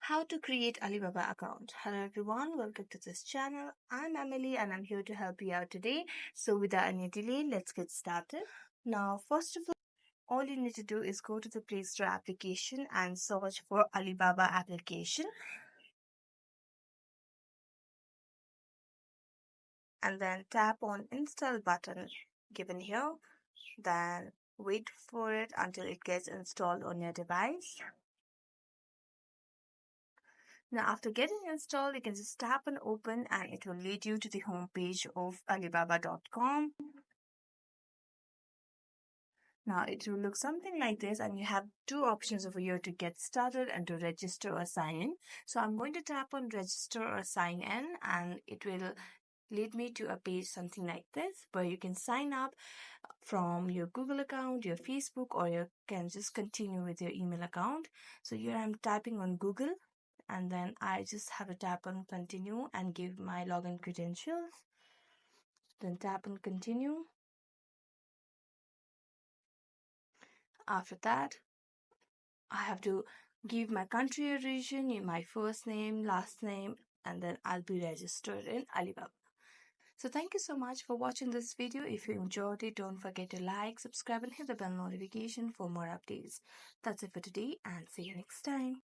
How to create Alibaba account. Hello everyone, welcome to this channel. I'm Emily and I'm here to help you out today. So without any delay, let's get started. Now, first of all you need to do is go to the Play Store application and search for Alibaba application. And then tap on install button given here. Then wait for it until it gets installed on your device. Now, after getting installed, you can just tap on open and it will lead you to the home page of Alibaba.com. Now, it will look something like this, and you have two options over here to get started and to register or sign in. So, I'm going to tap on register or sign in, and it will lead me to a page something like this where you can sign up from your Google account, your Facebook, or you can just continue with your email account. So, here I'm typing on Google. And then I just have to tap on continue and give my login credentials. Then tap on continue. After that, I have to give my country or region, my first name, last name, and then I'll be registered in Alibaba. So thank you so much for watching this video. If you enjoyed it, don't forget to like, subscribe, and hit the bell notification for more updates. That's it for today, and see you next time.